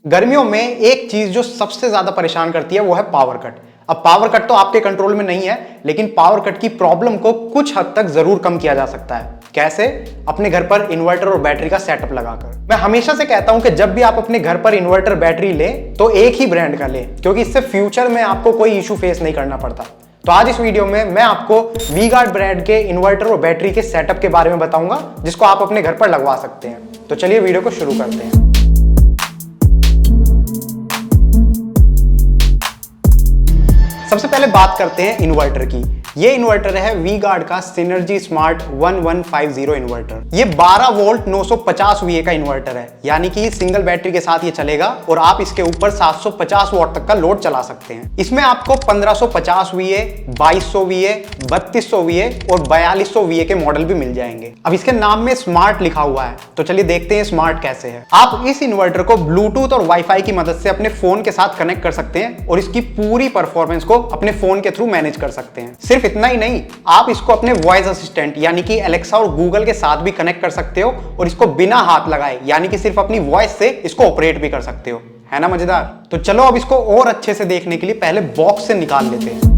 गर्मियों में एक चीज जो सबसे ज्यादा परेशान करती है वो है पावर कट। अब पावर कट तो आपके कंट्रोल में नहीं है, लेकिन पावर कट की प्रॉब्लम को कुछ हद तक जरूर कम किया जा सकता है। कैसे? अपने घर पर इन्वर्टर और बैटरी का सेटअप लगाकर। मैं हमेशा से कहता हूं कि जब भी आप अपने घर पर इन्वर्टर बैटरी लें तो एक ही ब्रांड का लें, क्योंकि इससे फ्यूचर में आपको कोई इशू फेस नहीं करना पड़ता। तो आज इस वीडियो में मैं आपको वी-गार्ड ब्रांड के इन्वर्टर और बैटरी के सेटअप के बारे में बताऊंगा, जिसको आप अपने घर पर लगवा सकते हैं। तो चलिए वीडियो को शुरू करते हैं। सबसे पहले बात करते हैं इन्वर्टर की। ये इन्वर्टर है वी-गार्ड का सिनर्जी स्मार्ट 1150 इन्वर्टर। ये 12 वोल्ट 950 VA का इन्वर्टर है, यानी कि सिंगल बैटरी के साथ ये चलेगा और आप इसके ऊपर 750 वॉट तक का लोड चला सकते हैं। इसमें आपको 1550 VA, 2200 VA, 3200 VA और 4200 VA के मॉडल भी मिल जाएंगे। अब इसके नाम में स्मार्ट लिखा हुआ है, तो चलिए देखते हैं स्मार्ट कैसे है। आप इस इन्वर्टर को ब्लूटूथ और वाईफाई की मदद से अपने फोन के साथ कनेक्ट कर सकते हैं और इसकी पूरी परफॉर्मेंस को अपने फोन के थ्रू मैनेज कर सकते हैं। सिर्फ इतना ही नहीं, आप इसको अपने वॉइस असिस्टेंट यानी कि एलेक्सा और गूगल के साथ भी कनेक्ट कर सकते हो और इसको बिना हाथ लगाए यानी कि सिर्फ अपनी वॉइस से इसको ऑपरेट भी कर सकते हो। है ना मजेदार? तो चलो अब इसको और अच्छे से देखने के लिए पहले बॉक्स से निकाल लेते हैं।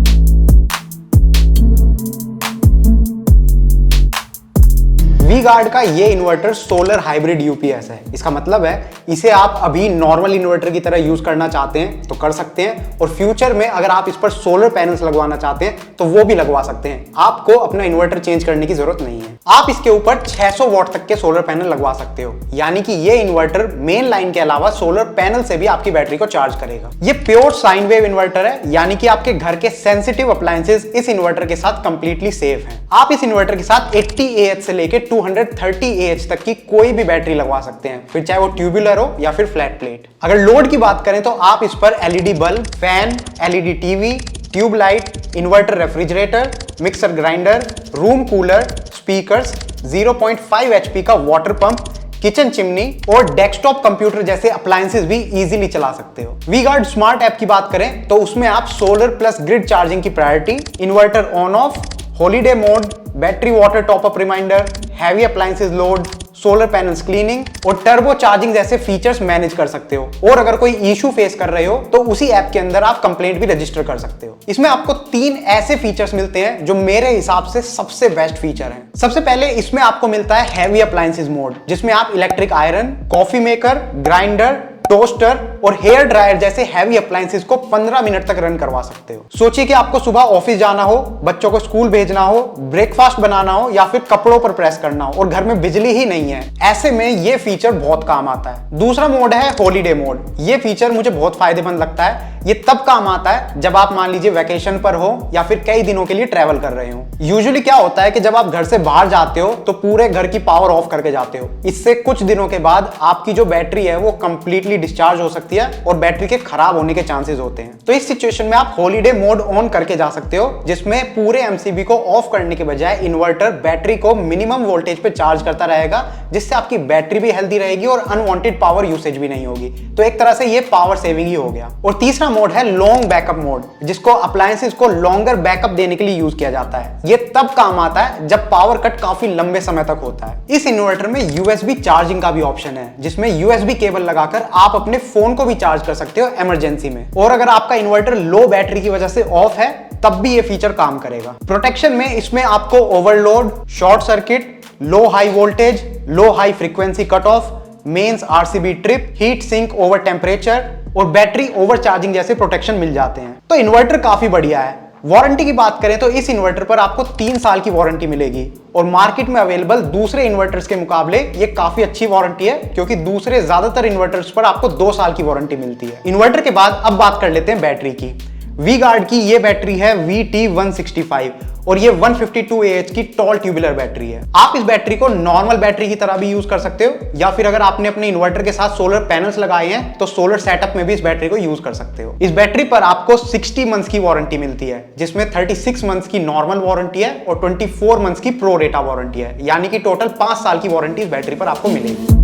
वी-गार्ड का ये इन्वर्टर सोलर हाइब्रिड यूपीएस है। इसका मतलब है इसे आप अभी नॉर्मल इन्वर्टर की तरह यूज करना चाहते हैं तो कर सकते हैं, और फ्यूचर में अगर आप इस पर सोलर पैनल्स लगवाना चाहते हैं तो वो भी लगवा सकते हैं। आपको अपना इन्वर्टर चेंज करने की जरूरत नहीं है। आप इसके ऊपर 600 वॉट तक के सोलर पैनल लगवा सकते हो, यानी कि ये इन्वर्टर मेन लाइन के अलावा सोलर पैनल से भी आपकी बैटरी को चार्ज करेगा। ये प्योर साइन वेव इन्वर्टर है, यानी कि आपके घर के सेंसिटिव अप्लायंसेस इस इन्वर्टर के साथ कंप्लीटली सेफ हैं। आप इस इन्वर्टर के साथ 80 AH से लेकर 230 AH तक की कोई भी बैटरी लगवा सकते हैं, फिर चाहे वो ट्यूबुलर हो या फिर फ्लैट प्लेट। अगर लोड की बात करें तो आप इस पर LED bulb, fan, LED TV, tube light, inverter refrigerator, mixer grinder, room cooler, speakers, 0.5 HP का वाटर पंप, किचन चिमनी और डेस्कटॉप कंप्यूटर जैसे अप्लायंसेस भी इजीली चला सकते हो। वी-गार्ड स्मार्ट ऐप की बात करें तो उसमें आप सोलर प्लस ग्रिड चार्जिंग की priority, inverter on off, holiday mode, battery water top up reminder, heavy appliances load, solar panels cleaning और टर्बो चार्जिंग जैसे फीचर्स मैनेज कर सकते हो। और अगर कोई इशू फेस कर रहे हो तो उसी ऐप के अंदर आप कंप्लेंट भी रजिस्टर कर सकते हो। इसमें आपको 3 ऐसे फीचर्स मिलते हैं जो मेरे हिसाब से सबसे बेस्ट फीचर हैं। सबसे पहले इसमें आपको मिलता है हैवी अप्लायंसेस मोड, जिसमें आप electric iron, coffee maker, grinder, toaster और हेयर ड्रायर जैसे हैवी अप्लायंसेस को 15 मिनट तक रन करवा सकते हो। सोचिए कि आपको सुबह ऑफिस जाना हो, बच्चों को स्कूल भेजना हो, ब्रेकफास्ट बनाना हो या फिर कपड़ों पर प्रेस करना हो और घर में बिजली ही नहीं है, ऐसे में ये फीचर बहुत काम आता है। दूसरा मोड है हॉलीडे मोड। ये फीचर मुझे बहुत फायदेमंद लगता है। ये तब काम आता है जब आप मान लीजिए वैकेशन पर हो या फिर कई दिनों के लिए ट्रैवल कर रहे हो। यूजुअली क्या होता है कि जब आप घर से बाहर जाते हो तो पूरे घर की पावर ऑफ करके जाते हो। इससे कुछ दिनों के बाद आपकी जो बैटरी है वो कंप्लीटली डिस्चार्ज हो सकती है और बैटरी के खराब होने के चांसेस होते हैं। तो इस सिचुएशन में आप हॉलीडे मोड ऑन करके जा सकते हो, जिसमें पूरे MCB को ऑफ करने के बजाय इन्वर्टर बैटरी को मिनिमम वोल्टेज पे चार्ज करता रहेगा, जिससे आपकी बैटरी भी हेल्दी रहेगी और अनवांटेड पावर यूसेज भी नहीं होगी। तो एक तरह से ये पावर सेविंग ही हो गया। और तीसरा मोड है लॉन्ग बैकअप मोड, जिसको अप्लायंसेस को लॉन्गर बैकअप देने के लिए यूज किया जाता है। ये तब काम आता है जब पावर कट काफी लंबे समय तक होता है। इस इन्वर्टर में USB चार्जिंग का भी ऑप्शन है, जिसमें USB केबल लगाकर आप अपने फोन को भी चार्ज कर सकते हो इमरजेंसी में। और अगर आपका इन्वर्टर लो बैटरी की वजह से ऑफ है तब भी ये फीचर काम करेगा। प्रोटेक्शन में इसमें आपको overload, short circuit, low high voltage, low high frequency cut off, mains RCB trip, heat sink over temperature और बैटरी ओवर चार्जिंग जैसे प्रोटेक्शन मिल जाते हैं। तो इन्वर्टर काफी बढ़िया है। वारंटी की बात करें तो इस इन्वर्टर पर आपको 3 साल की वारंटी मिलेगी और मार्केट में अवेलेबल दूसरे इन्वर्टर्स के मुकाबले ये काफी अच्छी वारंटी है, क्योंकि दूसरे ज्यादातर इन्वर्टर्स पर आपको 2 साल की वारंटी मिलती है। इन्वर्टर के बाद अब बात कर लेते हैं बैटरी की। वी-गार्ड की ये बैटरी है VT165 और ये 152 AH की टॉल ट्यूबुलर बैटरी है। आप इस बैटरी को नॉर्मल बैटरी की तरह भी यूज कर सकते हो, या फिर अगर आपने अपने इन्वर्टर के साथ सोलर पैनल्स लगाए हैं तो सोलर सेटअप में भी इस बैटरी को यूज कर सकते हो। इस बैटरी पर आपको 60 मंथ्स की वारंटी मिलती है, जिसमें 36 मंथ्स की नॉर्मल वारंटी है और 24 मंथ्स की प्रो रेटा वारंटी है, यानी कि टोटल 5 साल की वारंटी इस बैटरी पर आपको मिलेगी।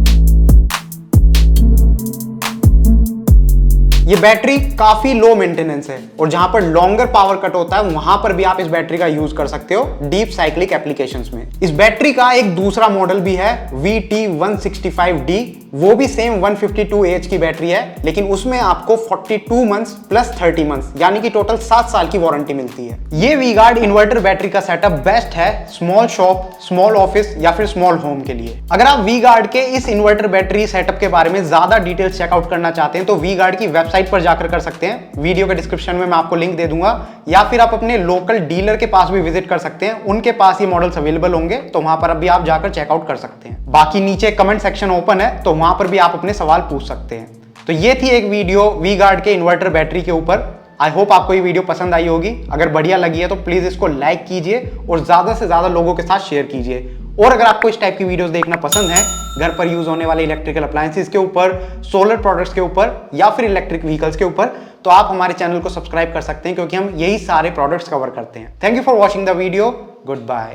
ये बैटरी काफी लो मेंटेनेंस है और जहां पर लॉन्गर पावर कट होता है वहां पर भी आप इस बैटरी का यूज कर सकते हो डीप साइक्लिक एप्लीकेशंस में। इस बैटरी का एक दूसरा मॉडल भी है VT165D वो भी सेम 152 एच की बैटरी है, लेकिन उसमें आपको 42 मंथ्स प्लस 30 मंथ्स यानी कि टोटल 7 साल की वारंटी मिलती है। ये वी गार्ड इन्वर्टर बैटरी का सेटअप बेस्ट है स्मॉल शॉप, स्मॉल ऑफिस या फिर स्मॉल होम के लिए। अगर आप वी गार्ड के इस इन्वर्टर बैटरी सेटअप के बारे में ज्यादा डिटेल्स चेकआउट करना चाहते हैं तो वी गार्ड की वेबसाइट पर जाकर कर सकते हैं। वीडियो के डिस्क्रिप्शन में मैं आपको लिंक दे दूंगा, या फिर आप अपने लोकल डीलर के पास भी विजिट कर सकते हैं, उनके पास ये मॉडल्स अवेलेबल होंगे, तो वहां पर भी आप जाकर चेकआउट कर सकते हैं। बाकी नीचे कमेंट सेक्शन ओपन है, तो वहां पर भी आप अपने सवाल पूछ सकते हैं। तो ये थी एक वीडियो वी गार्ड के इन्वर्टर बैटरी के ऊपर। आई होप आपको ये वीडियो पसंद आई होगी। अगर बढ़िया लगी है तो प्लीज इसको लाइक कीजिए और ज्यादा से ज्यादा लोगों के साथ शेयर कीजिए। और अगर आपको इस टाइप की वीडियोस देखना पसंद है, घर पर यूज होने वाले इलेक्ट्रिकल अप्लायंसेस के ऊपर, सोलर प्रोडक्ट्स के ऊपर या फिर इलेक्ट्रिक व्हीकल्स के ऊपर, तो आप हमारे चैनल को सब्सक्राइब कर सकते हैं, क्योंकि हम यही सारे प्रोडक्ट्स कवर करते हैं। Thank you for watching the video. Good bye.